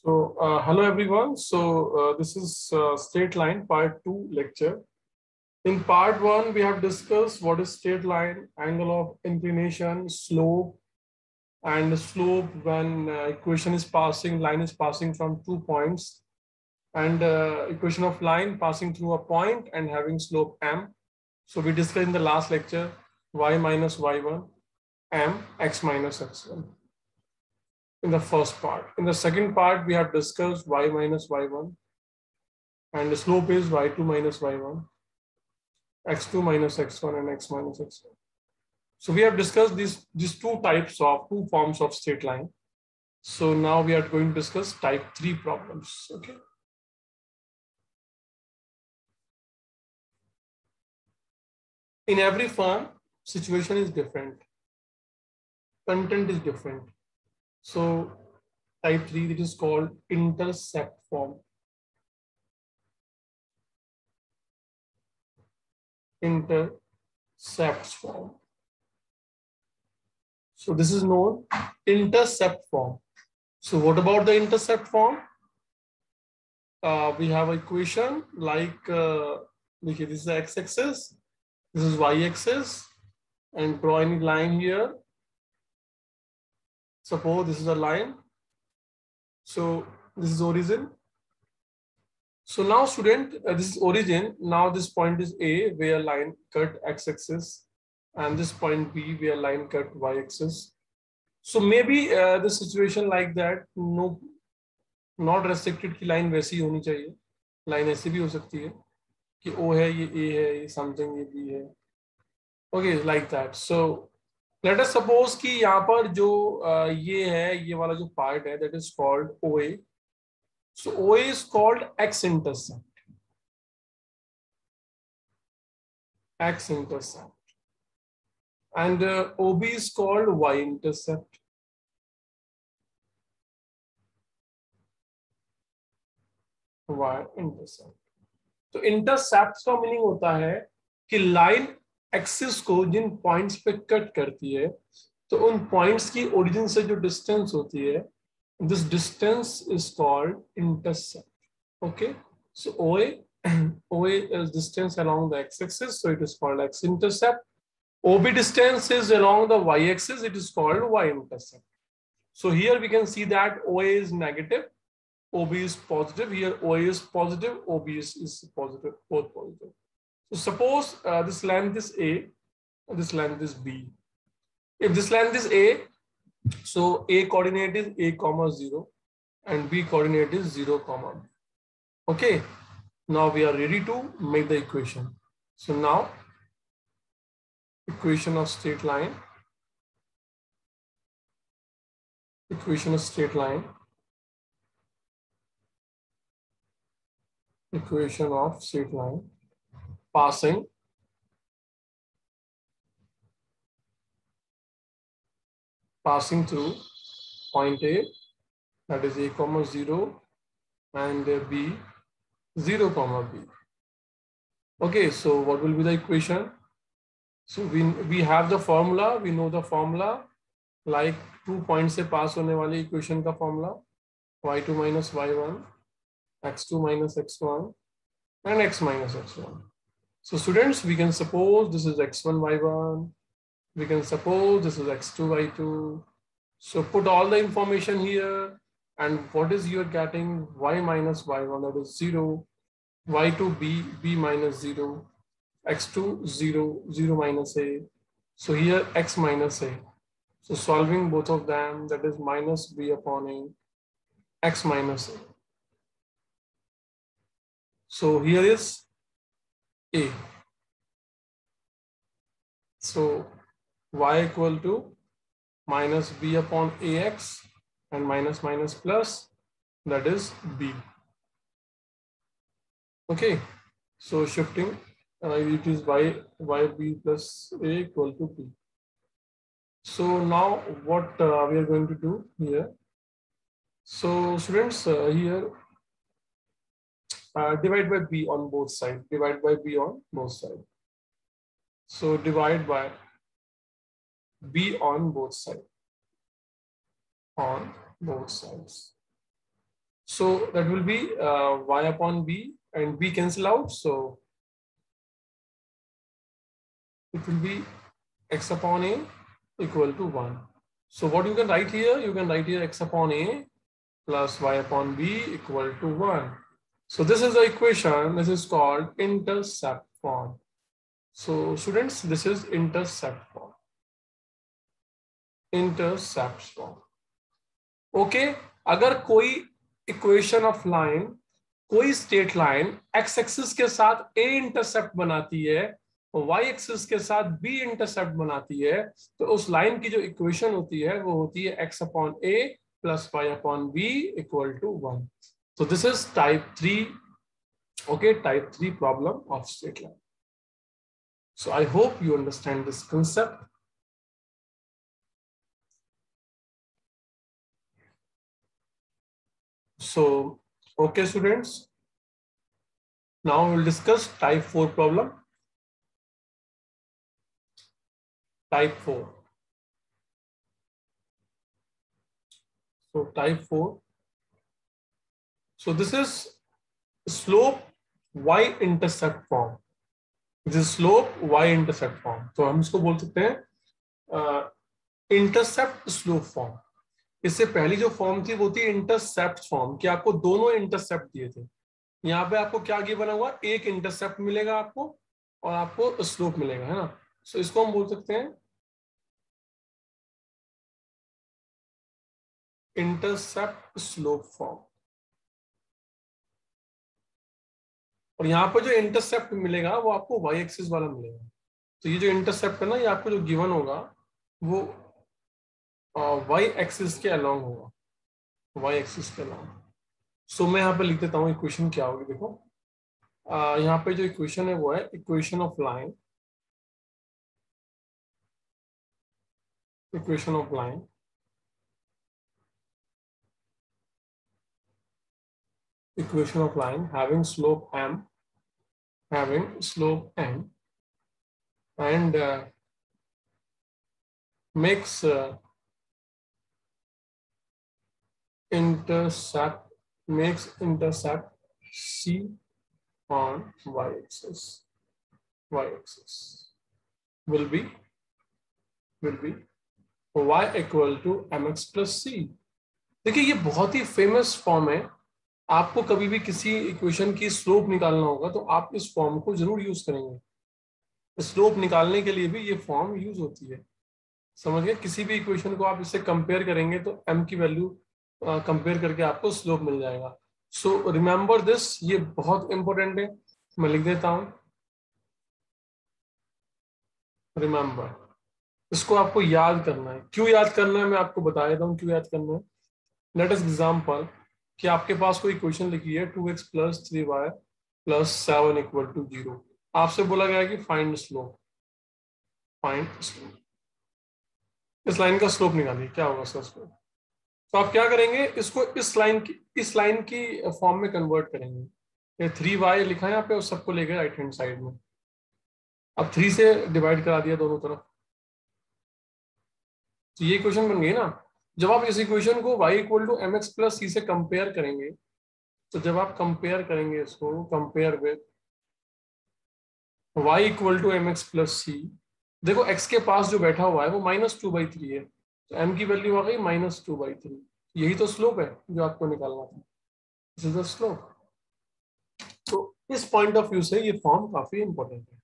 Hello everyone. This is straight line part 2 lecture. In part 1, we have discussed what is straight line, angle of inclination, slope, and slope when equation is passing, line is passing from 2 points, and equation of line passing through a point and having slope m. So we discussed in the last lecture y minus y1, m, x minus x1. In the first part. In the second part, we have discussed y minus y1 and the slope is y2 minus y1, x2 minus x1 and x minus x1. So we have discussed these two forms of straight line. So now we are going to discuss type 3 problems. Okay. In every form, situation is different. Content is different. So type 3, it is called intercept form. Intercepts form. So this is known intercept form. So what about the intercept form? We have an equation like this is the x-axis, this is y-axis, and draw any line here. Suppose this is a line. So this is origin. So now student, this is origin. Now this point is A, where line cut x-axis, and this point B, where line cut y-axis. So maybe the situation like that, no, not restricted की line वैसी होनी चाहिए. Line ऐसी भी हो सकती है कि O है, ये A है, ये something ये B है. Okay, like that. So let us suppose कि यहाँ पर जो ये है, ये वाला जो part है, that is called OA. So OA is called x-intercept. X-intercept. And OB is called y-intercept. Y-intercept. तो इंटरसेप्ट का मीनिंग होता है कि लाइन एक्सिस को जिन पॉइंट्स पे कट करती है, तो उन पॉइंट्स की ओरिजिन से जो डिस्टेंस होती है, this distance is called intercept. Okay, so OA is distance along the x-axis, so it is called x-intercept. OB distance is along the y-axis, it is called y-intercept. So here we can see that OA is negative, OB is positive. Here OA is positive, OB is positive, both positive. So suppose this length is A, this length is B. If this length is A, so A coordinate is A comma 0 and B coordinate is 0 comma B. Okay, now we are ready to make the equation. So now equation of straight line, equation of straight line, equation of straight line passing through point A, that is A comma 0 and B 0 comma B. Okay, so what will be the equation? So we have the formula, we know the formula, like 2 points से pass होने वाली equation का formula, y2 minus y1, x2 minus x1 and x minus x1. So students, we can suppose this is x1 y1, we can suppose this is x2 y2. So put all the information here, and what is you're getting? Y minus y1, that is 0, y2 b minus 0, x2 0, 0 minus a. So here x minus a. So solving both of them, that is minus b upon a, x minus a. So here is a. So y equal to minus b upon ax and minus minus plus, that is b. Okay, so shifting, it is yb plus a equal to b. So now what we are going to do here. So students, here divide by b on both sides. Divide by b on both sides. So divide by b on both sides. On both sides. So that will be y upon b, and b cancel out, so it will be x upon a equal to 1. So what you can write here, you can write here x upon a plus y upon b equal to 1. So this is the equation. This is called intercept form. So students, this is intercept form. Intercept form. Okay, अगर कोई equation of line, कोई state line x axis के साथ ए intercept बनाती है, Y axis के साथ B intercept बनाती है, तो उस लाइन की जो इक्वेशन होती है वो होती है x upon a plus y upon b equal to 1. So this is type 3, okay, type 3 problem of straight line. So I hope you understand this concept. So, okay students, now we'll discuss type 4 problem. Type 4. So type 4. So this is slope y-intercept form. This is slope y-intercept form. तो हम इसको बोल सकते हैं intercept slope form. इससे पहली जो form थी वो थी इंटरसेप्ट फॉर्म, कि आपको दोनों इंटरसेप्ट दिए थे. यहाँ पे आपको क्या गिवन हुआ, एक इंटरसेप्ट मिलेगा आपको और आपको स्लोप मिलेगा, है ना. सो इसको हम बोल सकते हैं इंटरसेप्ट स्लोप फॉर्म. और यहाँ पर जो इंटरसेप्ट मिलेगा वो आपको वाई एक्सिस वाला मिलेगा. तो ये जो इंटरसेप्ट है ना, ये आपको जो गिवन होगा वो वाई एक्सिस के अलोंग होगा, वाई एक्सिस के अलोंग. सो मैं यहाँ पे लिख देता हूँ इक्वेशन क्या होगी. देखो यहाँ पे जो इक्वेशन है वो है equation of line, equation of line equation of line having slope m, and makes intercept c on y-axis. Y-axis will be y equal to mx plus c. देखिए ये बहुत ही फेमस फॉर्म है. आपको कभी भी किसी इक्वेशन की स्लोप निकालना होगा तो आप इस फॉर्म को जरूर यूज करेंगे. स्लोप निकालने के लिए भी ये फॉर्म यूज होती है. समझ गए. किसी भी इक्वेशन को आप इससे कंपेयर करेंगे तो m की वैल्यू कंपेयर करके आपको स्लोप मिल जाएगा. सो रिमेंबर दिस, ये बहुत इंपॉर्टेंट है. मैं लिख देता हूं रिमेंबर. इसको आपको याद करना है. क्यों याद करना है मैं आपको बता देता हूँ क्यों याद करना है. लेट अस एग्जांपल कि आपके पास कोई इक्वेशन लिखी है 2x plus 3y plus 7 equal to 0. आपसे बोला गया है कि फाइंड स्लोप. फाइंड स्लोप, इस लाइन का स्लोप निकालिए. क्या होगा सर स्लोप. तो आप क्या करेंगे, इसको इस लाइन की फॉर्म में कन्वर्ट करेंगे. ये 3y लिखा है यहाँ पे और सबको लेके राइट हैंड साइड में. अब 3 से डिवाइड करा दिया दोनों तरफ, तो ये इक्वेशन बन गई ना. जब आप इस इक्वेशन को y equal to mx plus c से कंपेयर करेंगे, तो जब आप कंपेयर करेंगे इसको, compare with y equal to mx plus c, देखो x के पास जो बैठा हुआ है वो -2/3 है, तो m की वैल्यू आ गई -2/3. यही तो स्लोप है जो आपको निकालना था. This is the slope. तो इस पॉइंट ऑफ व्यू से ये फॉर्म काफी इंपॉर्टेंट है.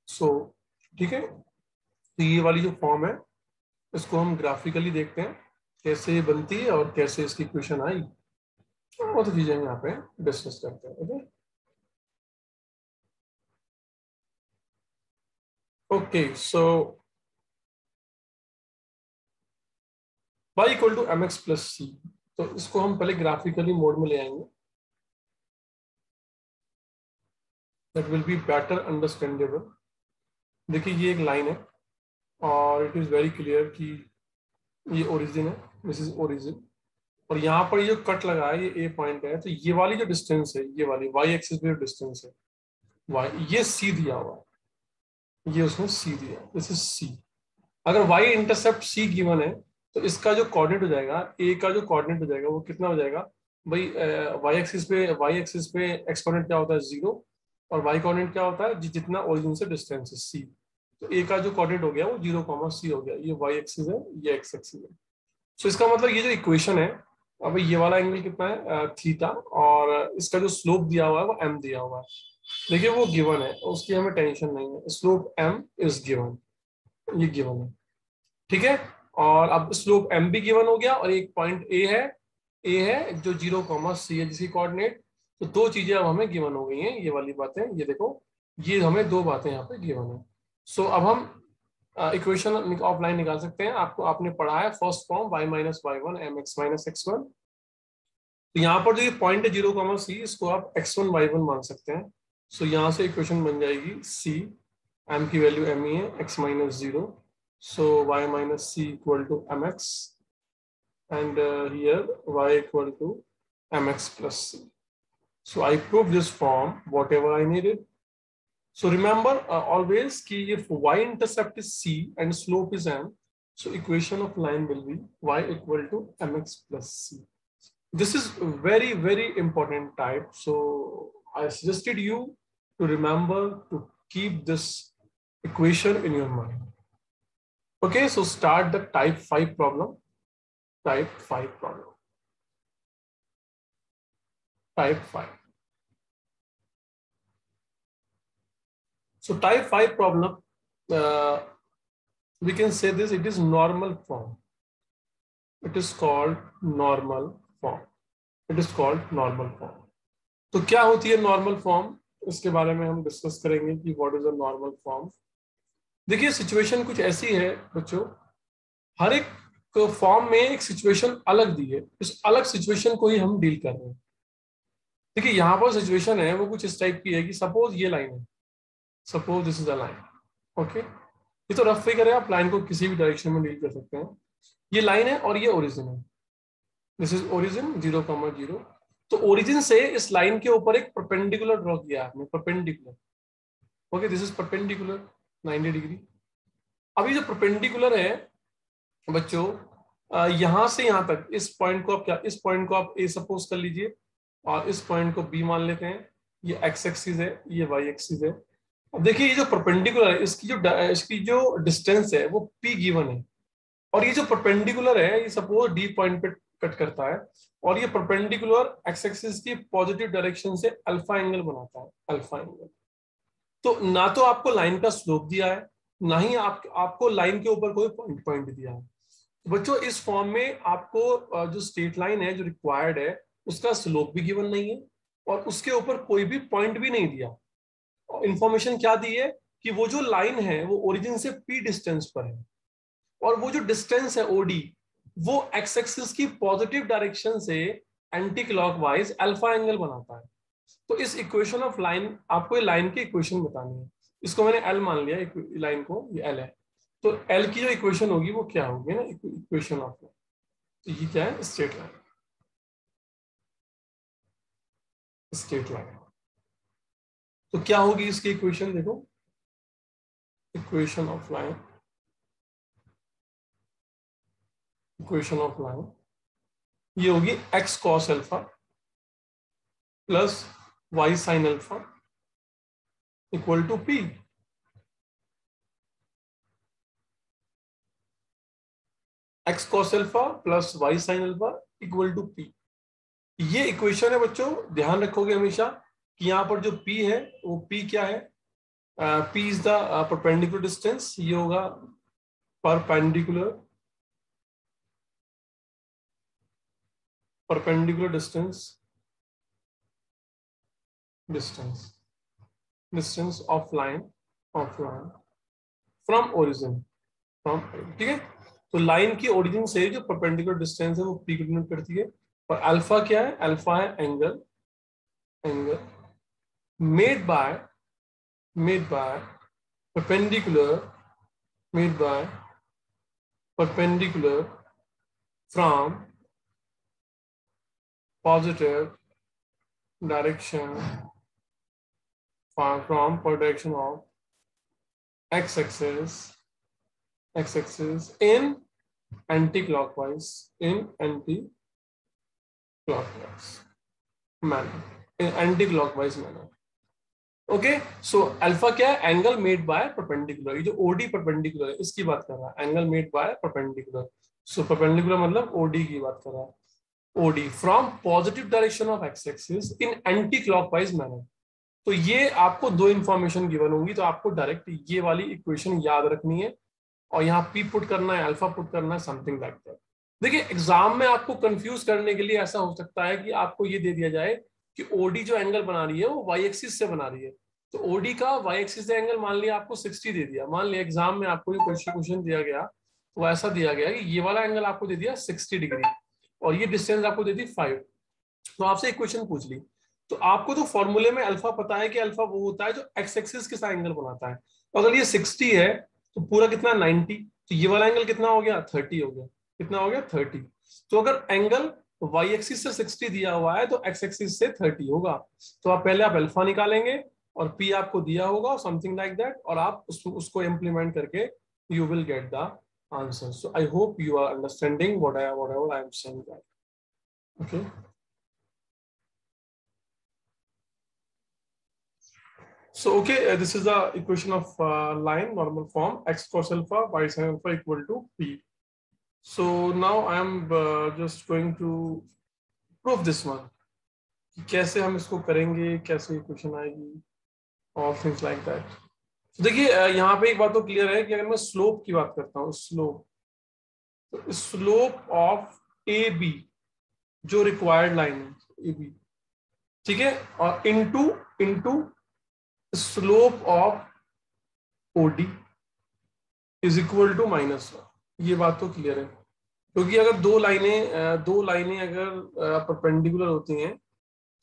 सो ठीक है. तो ये वाली जो फॉर्म है इसको हम ग्राफिकली देखते हैं कैसे बनती है और कैसे इसकी इक्वेशन आई, बहुत चीजें यहाँ पे डिस्कस करते हैं. Okay okay. So y equal to mx plus c, तो इसको हम पहले ग्राफिकली मोड में ले आएंगे. That will be better understandable. देखिए ये एक लाइन है, और इट इज वेरी क्लियर कि ये ओरिजिन है, दिस इज ओरिजिन, और यहाँ पर ये जो कट लगा है ये ए पॉइंट है, तो ये वाली जो डिस्टेंस है, ये वाली वाई एक्सिस पे जो डिस्टेंस है वाई, ये सी दिया हुआ है, ये उसने सी दिया, दिस इज सी। अगर वाई इंटरसेप्ट सी गिवन है तो इसका जो कोऑर्डिनेट हो जाएगा, ए का जो कोऑर्डिनेट हो जाएगा वो कितना हो जाएगा भाई, वाई एक्सिस पे एक्स कोऑर्डिनेट क्या होता है 0, और वाई कोऑर्डिनेट क्या होता है जितना ओरिजिन से डिस्टेंस है सी, तो ए का जो कोऑर्डिनेट हो गया वो 0, सी हो गया, ये वाई एक्सिस है, ये एक्स एक्सिस है। सो इसका मतलब ये जो इक्वेशन है, अब ये वाला एंगल कितना है थीटा, और इसका जो स्लोप दिया हुआ है वो एम दिया हुआ है, देखिए वो गिवन है, उसकी हमें टेंशन नहीं है, स्लोप एम इज गिवन, ये गिवन है, ठीक है। और अब स्लोप एम भी गिवन हो गया, और एक पॉइंट ए है जो 0, सी है जिसकी कोऑर्डिनेट, तो दो चीजें अब हमें गिवन हो गई हैं, ये वाली बातें, ये देखो, ये हमें दो बातें यहाँ पे गिवन है। सो अब हम इक्वेशन ऑफ लाइन निकाल सकते हैं, आपको आपने पढ़ा है first form y minus y one m x minus x one, तो यहाँ पर जो ये पॉइंट है 0, सी, इसको आप x1 y1 मान सकते हैं। सो यहाँ से इक्वेशन बन जाएगी c, m की वैल्यू m ही है, x minus 0, so y minus c equal to mx, and here y equal to mx plus c. So I proved this form whatever I needed. So remember always कि if y intercept is c and slope is m, so equation of line will be y equal to mx plus c. This is very, very important type. So I suggested you to remember to keep this equation in your mind. Okay, so start the type 5 problem. Type 5 problem. Type 5. So type 5 problem, we can say this, it is normal form. It is called normal form. It is called normal form. तो क्या होती है normal form, इसके बारे में हम discuss करेंगे कि what is a normal form. देखिए सिचुएशन कुछ ऐसी है बच्चों, हर एक फॉर्म में एक सिचुएशन अलग दी है, इस अलग सिचुएशन को ही हम डील कर रहे हैं। देखिए यहाँ पर सिचुएशन है वो कुछ इस टाइप की है कि सपोज ये लाइन है, suppose this is a line, okay, ये तो रफ फिगर है, आप लाइन को किसी भी डायरेक्शन में डील कर सकते हैं। ये लाइन है और ये ओरिजिन है, दिस इज ओरिजिन 0, 0, तो ओरिजिन से इस लाइन के ऊपर एक परपेंडिकुलर ड्रॉ किया आपने, perpendicular, okay, this is perpendicular 90 degree. अभी जो परपेंडिकुलर है बच्चों, यहां से यहां तक, इस पॉइंट को आप क्या, इस पॉइंट को आप ए सपोज कर लीजिए और इस पॉइंट को बी मान लेते हैं, ये एक्स एक्सिस है, ये वाई एक्सिस है। अब देखिए ये जो परपेंडिकुलर है इसकी जो डिस्टेंस है वो पी गिवन है, और ये जो परपेंडिकुलर है ये सपोज डी पॉइंट पे कट करता है, और ये परपेंडिकुलर एक्स एक्सिस की पॉजिटिव डायरेक्शन से अल्फा एंगल बनाता है, अल्फा एंगल। तो ना तो आपको लाइन का स्लोप दिया है, ना ही आपको लाइन के ऊपर कोई पॉइंट दिया है। तो बच्चों इस फॉर्म में आपको जो स्ट्रेट लाइन है जो रिक्वायर्ड है उसका स्लोप भी गिवन नहीं है, और उसके ऊपर कोई भी पॉइंट भी नहीं दिया। इंफॉर्मेशन क्या दी है कि वो जो लाइन है वो ओरिजिन से पी डिस्टेंस पर है, और वो जो डिस्टेंस है ओडी वो एक्स एक्सिस की पॉजिटिव डायरेक्शन से एंटी क्लॉकवाइज अल्फा एंगल बनाता है। तो इस इक्वेशन ऑफ लाइन, आपको लाइन की इक्वेशन बतानी है, इसको मैंने एल मान लिया, लाइन को ये एल है, तो एल की जो इक्वेशन होगी वो क्या होगी ना, इक्वेशन ऑफ लाइन, तो ये क्या है, स्ट्रेट लाइन, स्ट्रेट लाइन। तो क्या होगी इसकी इक्वेशन, देखो equation of line, equation of line ये होगी x cos alpha plus y sine alpha equal to p. X cos alpha plus y sine alpha equal to p, ये equation है बच्चों, ध्यान रखोगे हमेशा कि यहाँ पर जो P है वो P क्या है, P is the perpendicular distance, ये होगा perpendicular, perpendicular distance, distance, distance of line from origin, from, ठीक है। तो लाइन की ओरिजिन से जो परपेंडिकुलर डिस्टेंस है वो P को डिनोट करती है, और अल्फा क्या है, अल्फा है angle, angle made by perpendicular made by perpendicular from positive direction from direction of x-axis in anti-clockwise manner. Okay, so alpha क्या है? Angle made by perpendicular. ये जो ओडी परपेंडिकुलर है इसकी बात कर रहा है, angle made by perpendicular. So perpendicular मतलब ओडी की बात कर रहा है। OD from positive direction of x axis in anti clockwise manner. तो ये आपको दो इंफॉर्मेशन गिवन होंगी, तो आपको डायरेक्ट ये वाली इक्वेशन याद रखनी है और यहाँ पी पुट करना है, अल्फा पुट करना है, समथिंग लाइक दैट। देखिए एग्जाम में आपको कंफ्यूज करने के लिए ऐसा हो सकता है कि आपको ये दे दिया जाए कि ओडी जो एंगल बना रही है वो वाई एक्सिस से बना रही है, तो ओडी का वाई एक्सिस से एंगल मान लिया आपको 60 दे दिया। मान लिया एग्जाम में आपको ये क्वेश्चन दिया गया तो ऐसा दिया गया कि ये वाला एंगल आपको दे दिया 60 डिग्री और ये डिस्टेंस आपको दे दी 5, तो आपसे एक क्वेश्चन पूछ ली। तो आपको तो फॉर्मूले में अल्फा पता है कि अल्फा वो होता है जो एक्स एक्सिस के साथ एंगल बनाता है। तो अगर ये 60 है तो पूरा कितना 90, तो ये वाला एंगल कितना हो गया 30 हो गया। कितना हो गया 30। तो अगर एंगल वाई एक्सिस से 60 दिया हुआ है तो एक्स एक्सिस से 30 होगा। तो आप पहले आप अल्फा निकालेंगे और पी आपको दिया होगा समथिंग लाइक दैट, और आप उसको इम्प्लीमेंट करके you will get the answer. So I hope you are understanding whatever I am saying that. Okay. So okay, this is the equation of line normal form x cos alpha y sin alpha equal to p. So now I am just going to prove this one. कैसे हम इसको करेंगे, कैसे equation आएगी, all things like that. तो देखिए यहाँ पे एक बात तो क्लियर है कि अगर मैं स्लोप की बात करता हूँ, स्लोप ऑफ ए बी जो रिक्वायर्ड लाइन है ए बी, ठीक है, और into slope of OD is equal to -1। ये बात तो क्लियर है, क्योंकि अगर दो लाइनें अगर परपेंडिकुलर होती हैं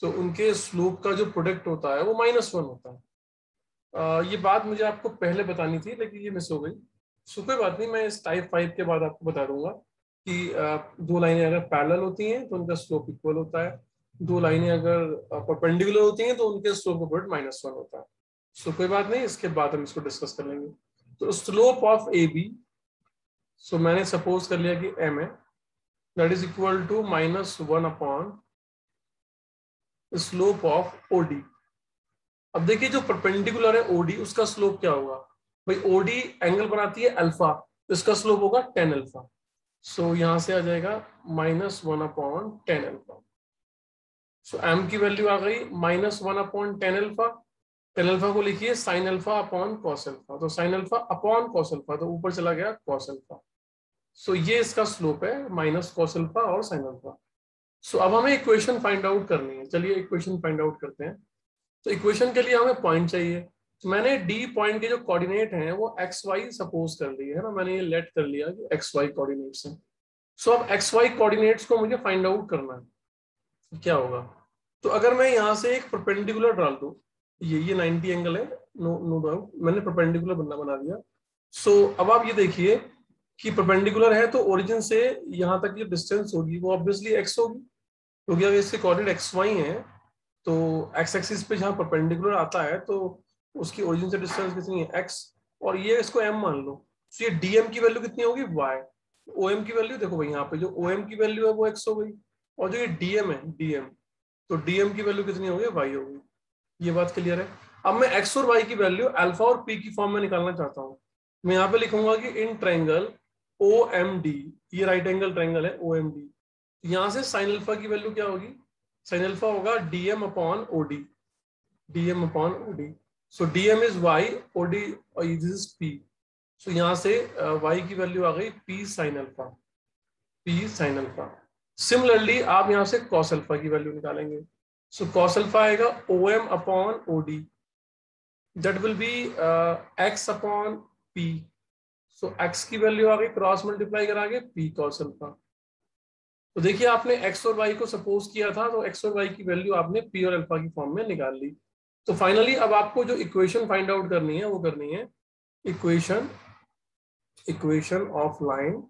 तो उनके स्लोप का जो प्रोडक्ट होता है वो -1 होता है। ये बात मुझे आपको पहले बतानी थी लेकिन ये मिस हो गई। सो कोई बात नहीं, मैं इस टाइप 5 के बाद आपको बता दूंगा कि दो लाइनें अगर पैरेलल होती हैं तो उनका स्लोप इक्वल होता है, दो लाइनें अगर परपेंडिकुलर होती हैं तो उनके स्लोप का प्रोडक्ट -1 होता है। सो कोई बात नहीं, इसके बाद हम इसको डिस्कस कर लेंगे। तो slope of A B, so मैंने सपोज कर लिया कि एम है, that is equal to -1 upon slope of OD. अब देखिए जो परपेंडिकुलर है ओडी उसका स्लोप क्या होगा भाई, ओडी एंगल बनाती है अल्फा, तो इसका स्लोप होगा 10 अल्फा। सो यहां से आ जाएगा -1 अपॉन 10 अल्फा। सो एम की वैल्यू आ गई -1 अपॉन 10 अल्फा। 10 अल्फा को लिखिए sine alpha upon cos alpha, तो sine alpha upon cos alpha, तो ऊपर चला गया कॉस अल्फा। सो ये इसका स्लोप है माइनस कॉस अल्फा और साइन अल्फा। सो अब हमें इक्वेशन फाइंड आउट करनी है, चलिए इक्वेशन फाइंड आउट करते हैं। तो इक्वेशन के लिए हमें पॉइंट चाहिए, तो मैंने डी पॉइंट के जो कोऑर्डिनेट हैं वो एक्स वाई सपोज कर लिए है ना, मैंने ये लेट कर लिया कि एक्स वाई कोऑर्डिनेट्स हैं। सो अब एक्स वाई कोऑर्डिनेट्स को मुझे फाइंड आउट करना है, क्या होगा। तो अगर मैं यहाँ से एक परपेंडिकुलर डाल दूं, ये 90 एंगल है, नो डाउट मैंने परपेंडिकुलर बना दिया। सो अब आप ये देखिए कि परपेंडिकुलर है तो ओरिजिन से यहाँ तक जो डिस्टेंस होगी वो ऑब्वियसली एक्स होगी, क्योंकि अगर इसके कोऑर्डिनेट एक्स वाई है तो एक्स एक्सिस पे जहाँ परपेंडिकुलर आता है तो उसकी ओरिजिन से डिस्टेंस कितनी है एक्स, और ये इसको एम मान लो, तो ये डीएम की वैल्यू कितनी होगी वाई। ओ एम की वैल्यू देखो भाई, यहाँ पे जो ओ एम की वैल्यू है वो एक्स हो गई, और जो ये डीएम है डीएम, तो डीएम की वैल्यू कितनी होगी वाई होगी। ये बात क्लियर है। अब मैं एक्स और वाई की वैल्यू अल्फा और पी की फॉर्म में निकालना चाहता हूँ। मैं यहाँ पे लिखूंगा कि in triangle O M D, ये राइट एंगल ट्रायंगल है ओ एम डी, यहाँ से साइन अल्फा की वैल्यू क्या होगी, साइन अल्फा होगा DM upon OD, DM upon OD. So DM is Y, OD this is P. सो यहाँ से वाई की वैल्यू आ गई P sine alpha, P sine alpha. Similarly आप यहाँ से कॉस अल्फा की वैल्यू निकालेंगे। सो कॉस अल्फा आएगा O M upon OD, that will be x upon p. So x की वैल्यू आ गई, क्रॉस मल्टीप्लाई करा के पी कॉस अल्फा। तो देखिए आपने एक्स और वाई को सपोज किया था, तो एक्स और वाई की वैल्यू आपने पी और अल्फा की फॉर्म में निकाल ली। तो फाइनली अब आपको जो इक्वेशन फाइंड आउट करनी है वो करनी है equation equation of line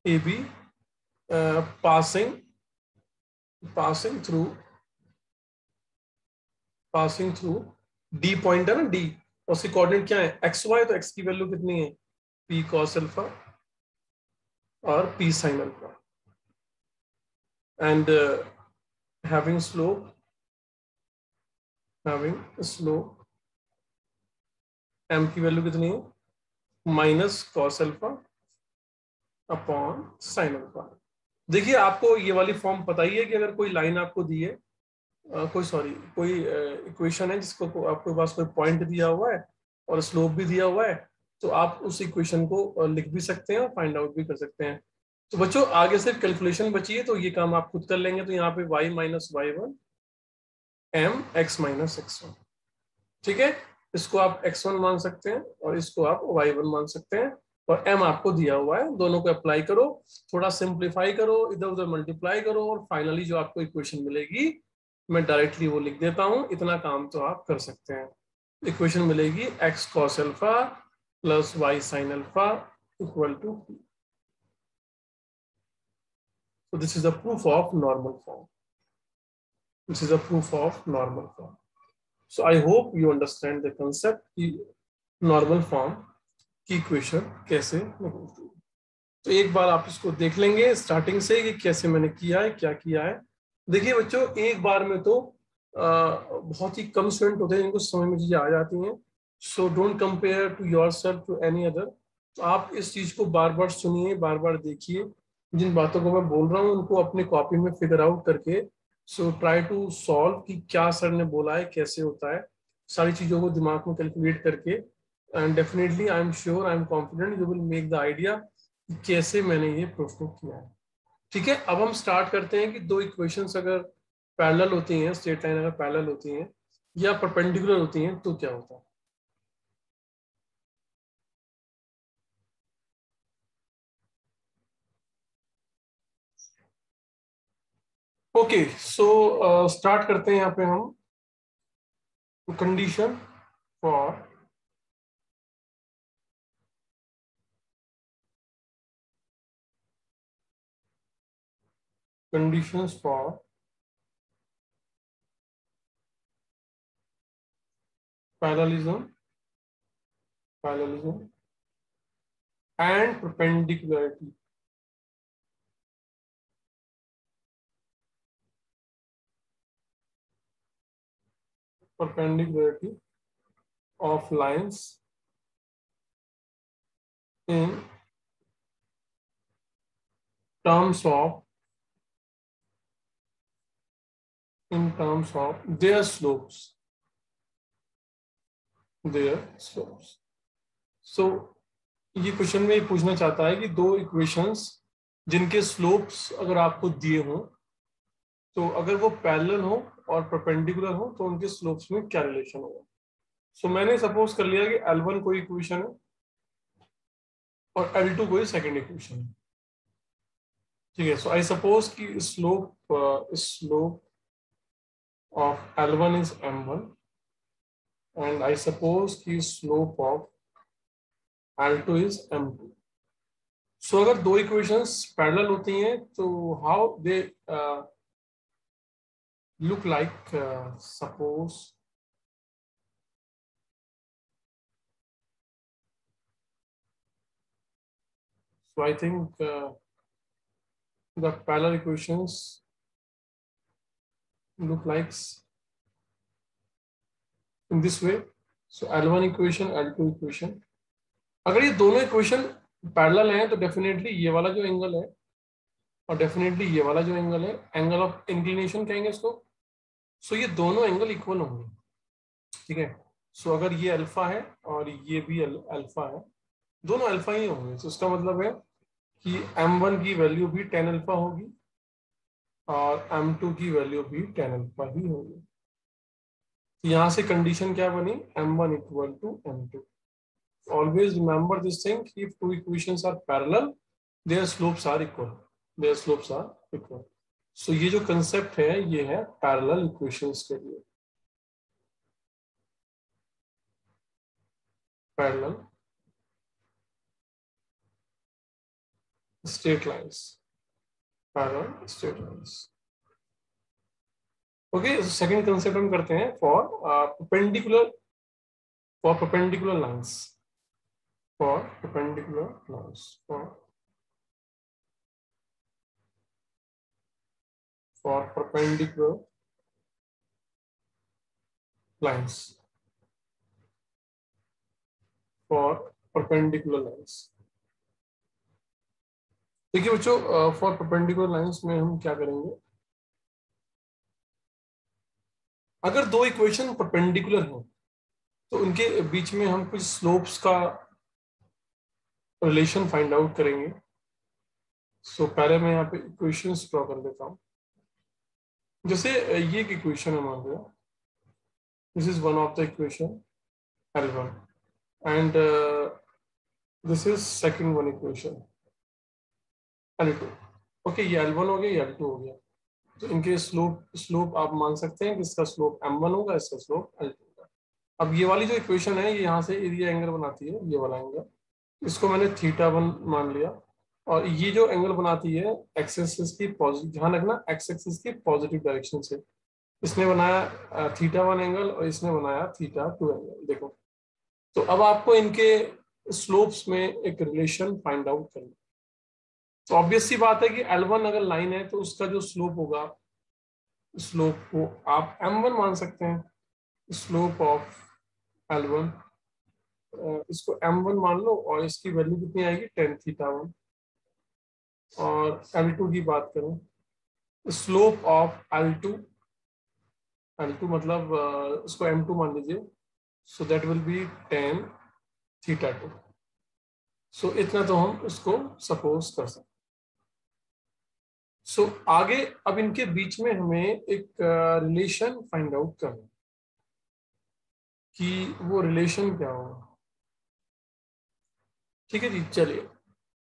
AB passing through D point है ना, D, उसकी कोऑर्डिनेट क्या है, XY, तो X की वैल्यू कितनी है, P cos अल्फा और P sin alpha, and having slope M की वैल्यू कितनी है, minus cos alpha upon sine alpha. देखिए आपको ये वाली फॉर्म पता ही है कि अगर कोई लाइन आपको दी है, कोई इक्वेशन है जिसको आपके पास कोई पॉइंट दिया हुआ है और स्लोप भी दिया हुआ है, तो आप उस इक्वेशन को लिख भी सकते हैं और फाइंड आउट भी कर सकते हैं। तो बच्चों आगे सिर्फ कैलकुलेशन बची है, तो ये काम आप खुद कर लेंगे। तो यहाँ पे y minus y1 m x minus x1, ठीक है, इसको आप x1 मान सकते हैं और इसको आप y1 मान सकते हैं, और m आपको दिया हुआ है, दोनों को अप्लाई करो, थोड़ा सिंप्लीफाई करो, इधर उधर मल्टीप्लाई करो, और फाइनली जो आपको इक्वेशन मिलेगी मैं डायरेक्टली वो लिख देता हूं, इतना काम तो आप कर सकते हैं। इक्वेशन मिलेगी x cos alpha plus y sin alpha equal to p। So this is a proof of normal form. So I hope you understand the concept कि normal form की इक्वेशन कैसे निकलती है। तो एक बार आप इसको देख लेंगे स्टार्टिंग से कि कैसे मैंने किया है, क्या किया है। देखिए बच्चों, एक बार में तो बहुत ही कम स्टूडेंट होते हैं जिनको समझ में चीजें आ जाती हैं। So don't compare to yourself to any other. तो आप इस चीज को बार बार सुनिए, बार बार देखिए, जिन बातों को मैं बोल रहा हूँ उनको अपनी कॉपी में फिगर आउट करके सो ट्राई टू सॉल्व कि क्या सर ने बोला है, कैसे होता है, सारी चीजों को दिमाग में कैलकुलेट करके, and definitely I am sure, I am confident you will make the idea कैसे मैंने ये प्रूफ किया है। ठीक है, अब हम स्टार्ट करते हैं कि दो इक्वेशंस अगर पैरेलल होती हैं, स्ट्रेट लाइन अगर पैरेलल होती हैं या परपेंडिकुलर होती हैं तो क्या होता है। ओके, सो स्टार्ट करते हैं यहाँ पे हम condition for conditions for parallelism and perpendicularity. Perpendicularity of lines in terms of their slopes. So ये क्वेश्चन में ये पूछना चाहता है कि दो इक्वेशंस जिनके स्लोप्स अगर आपको दिए हों, तो अगर वो पैरेलल हो और परपेंडिकुलर हो तो उनके स्लोप्स में क्या रिलेशन होगा। सो मैंने सपोज कर लिया कि L1 कोई इक्वेशन है और L2 कोई सेकंड इक्वेशन है, ठीक है। सो आई सपोज कि slope of L1 is M1 and I suppose कि slope of L2 is M2. So अगर दो equations parallel होती हैं तो how they look like, suppose so I think the parallel equations look like in this way. So L1 equation, L2 equation, अगर ये दोनों equation parallel हैं तो डेफिनेटली ये वाला जो एंगल है और डेफिनेटली ये वाला जो एंगल है, एंगल ऑफ इंक्लिनेशन कहेंगे इसको। सो ये दोनों एंगल इक्वल होंगे, ठीक है। सो अगर ये अल्फा है और ये भी अल्फा है, दोनों अल्फा ही होंगे, तो इसका मतलब है कि m1 की वैल्यू भी tan अल्फा होगी और m2 की वैल्यू भी tan अल्फा ही होगी। तो यहां से कंडीशन क्या बनी, m1 equal to m2। Always remember this thing, if two equations are parallel their slopes are equal. So ये जो कंसेप्ट है ये है पैरेलल इक्वेशंस के लिए। Parallel straight lines, parallel straight lines. Okay, second concept हम करते हैं for perpendicular, for perpendicular lines, for perpendicular lines, for perpendicular lines, for perpendicular lines. देखिए बच्चों, फॉर परपेंडिकुलर लाइंस में हम क्या करेंगे, अगर दो इक्वेशन परपेंडिकुलर हैं तो उनके बीच में हम कुछ स्लोप्स का रिलेशन फाइंड आउट करेंगे। सो पहले मैं यहाँ पे इक्वेशंस ड्रॉ कर देता हूँ। जैसे ये एक इक्वेशन है, मान लिया this is one of the equation L1 and this is second one equation L2। Okay, ये L1 हो गया, ये L2 हो गया। तो इनके स्लोप स्लोप आप मान सकते हैं कि इसका स्लोप M1 होगा, इसका स्लोप L2 होगा। अब ये वाली जो इक्वेशन है, ये यहाँ से एरिया एंगल बनाती है, ये वाला एंगल, इसको मैंने θ1 मान लिया। और ये जो एंगल बनाती है एक्स एक्सिस की पॉजिटिव, ध्यान रखना एक्स एक्सिस की पॉजिटिव डायरेक्शन से, इसने बनाया θ1 एंगल और इसने बनाया θ2 एंगल। देखो, तो अब आपको इनके स्लोप्स में एक रिलेशन फाइंड आउट करना। तो ऑब्वियस सी बात है कि L1 अगर लाइन है तो उसका जो स्लोप होगा, स्लोप को आप M1 मान सकते हैं। स्लोप ऑफ L1, इसको M1 मान लो और इसकी वैल्यू कितनी आएगी, tan θ1। और L2 की बात करें, स्लोप ऑफ L2, L2 मतलब इसको M2 मान लीजिए, so that will B tan θ2। सो इतना तो हम इसको सपोज कर सकते। सो आगे अब इनके बीच में हमें एक रिलेशन फाइंड आउट करना है कि वो रिलेशन क्या होगा। ठीक है जी, चलिए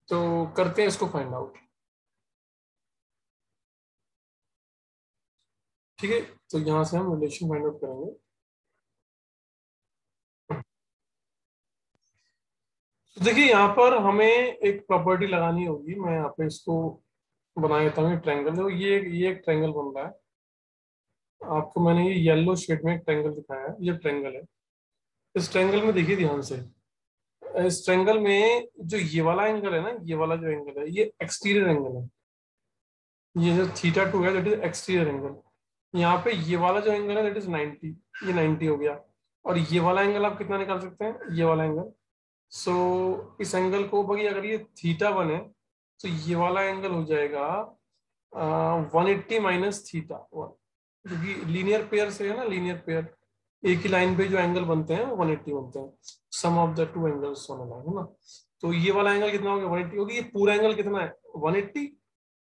तो करते हैं इसको फाइंड आउट। ठीक है, तो यहां से हम रिलेशन फाइंड आउट करेंगे। तो देखिए यहाँ पर हमें एक प्रॉपर्टी लगानी होगी। मैं यहाँ पे इसको बना देता हूँ ट्रायंगल। देखो ये एक ट्रायंगल बन रहा है। आपको मैंने ये येलो शेड में एक ट्रायंगल दिखाया है, ये ट्रायंगल है। इस ट्रायंगल में देखिए ध्यान से, इस ट्रायंगल में जो ये वाला एंगल है ना, ये वाला जो एंगल है, ये एक्सटीरियर एंगल है। ये जो θ2 है दैट इज एक्सटीरियर एंगल। यहाँ पे ये वाला जो एंगल है दैट इज 90, ये 90 हो गया। और ये वाला एंगल आप कितना निकाल सकते हैं, ये वाला एंगल। सो इस एंगल को भाई, अगर ये θ1 है तो ये वाला एंगल हो जाएगा 180 माइनस θ1, क्योंकि लीनियर पेयर से है ना, लीनियर पेयर एक ही लाइन पे जो एंगल बनते हैं वो 180 बनते हैं, sum of the two angles on a line, है ना। तो ये वाला एंगल कितना हो गया, 180 होगी। ये पूरा एंगल कितना है, 180।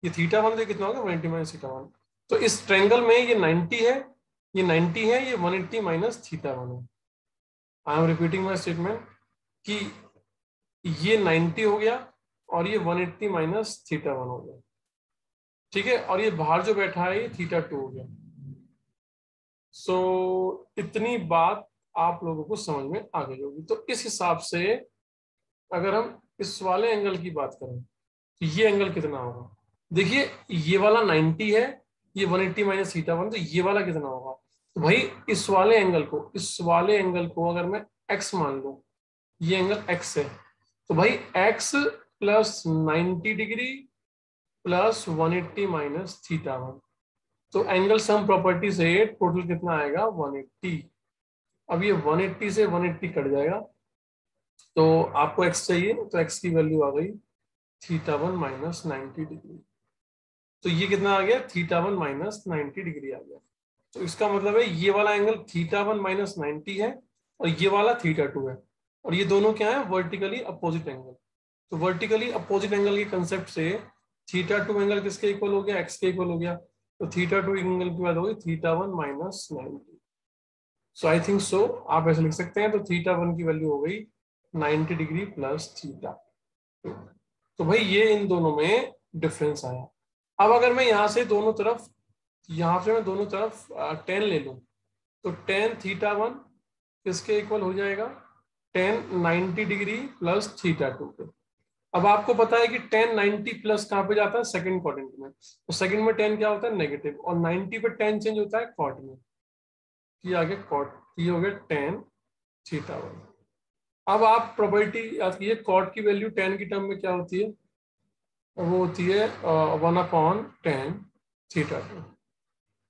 ये θ1 कितना हो गया, 180 माइनस θ1। तो इस ट्रायंगल में ये 90 है, ये 90 है, ये 180 माइनस θ1 है। I am repeating my statement कि ये 90 हो गया और ये 180 माइनस θ1 हो गया। ठीक है, और ये बाहर जो बैठा है ये θ2 हो गया। सो इतनी बात आप लोगों को समझ में आ गई होगी। तो इस हिसाब से अगर हम इस वाले एंगल की बात करें तो ये एंगल कितना होगा। देखिए ये वाला 90 है, ये 180 माइनस θ1, तो ये वाला कितना होगा। तो भाई इस वाले एंगल को, इस वाले एंगल को अगर मैं x मान लूं, ये एंगल x है, तो भाई x plus 90 degree plus 180 minus θ1, तो एंगल सम प्रॉपर्टी से टोटल कितना आएगा, 180। अब ये 180 से 180 कट जाएगा, तो आपको x चाहिए, तो x की वैल्यू आ गई θ1 माइनस 90 डिग्री। तो ये कितना आ गया, θ1 माइनस 90 डिग्री आ गया। तो इसका मतलब है ये वाला एंगल θ1 माइनस 90 है और ये वाला θ2 है, और ये दोनों क्या है, वर्टिकली अपोजिट एंगल। तो वर्टिकली अपोजिट एंगल के कंसेप्ट से θ2 एंगल किसके इक्वल हो गया, x के इक्वल हो गया। तो θ2 एंगल की बात होगी θ1 minus 90। So I think so आप ऐसे लिख सकते हैं। तो θ1 की वैल्यू हो गई 90 डिग्री प्लस θ। तो भाई ये इन दोनों में डिफरेंस आया। अब अगर मैं यहाँ से दोनों तरफ, यहाँ से मैं दोनों तरफ tan ले लूं, तो tan θ1 किसके इक्वल हो जाएगा, tan 90 डिग्री प्लस थीटा 2 पे। अब आपको पता है कि tan 90 प्लस कहाँ पे जाता है, सेकंड क्वाड्रेंट में, तो सेकंड में tan क्या होता है, नेगेटिव, और 90 पे tan चेंज होता है कॉट में, ये आ गया कॉट, ये हो गया tan थीटा 1। अब आप प्रॉपर्टी याद कीजिए, कॉट की वैल्यू tan की टर्म में क्या होती है, वो होती है 1/tan थीटा 2।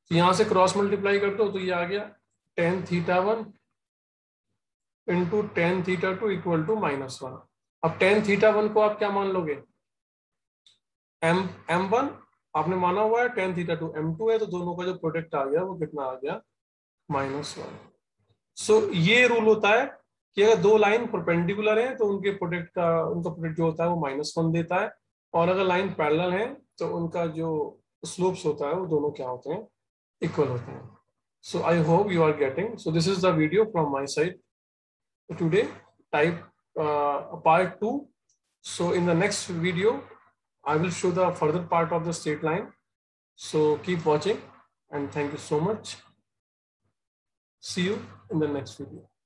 तो यहां से क्रॉस मल्टीप्लाई कर दो तो ये आ गया tan theta 1 into tan theta 2 equal to -1। अब tan थीटा 1 को आप क्या मान लोगे, m1 आपने माना हुआ है, tan थीटा 2 m2 है, तो दोनों का जो प्रोडक्ट आ गया वो कितना आ गया, -1। सो ये रूल होता है कि अगर दो लाइन परपेंडिकुलर हैं तो उनके प्रोडक्ट का, उनका प्रोडक्ट जो होता है वो -1 देता है, और अगर लाइन पैरेलल है तो उनका जो स्लोप्स होता है वो दोनों क्या होते हैं, इक्वल होते हैं। So I hope you are getting. So this is the video from my side today. Type part 2. So in the next video, I will show the further part of the straight line. So keep watching and thank you so much. See you in the next video.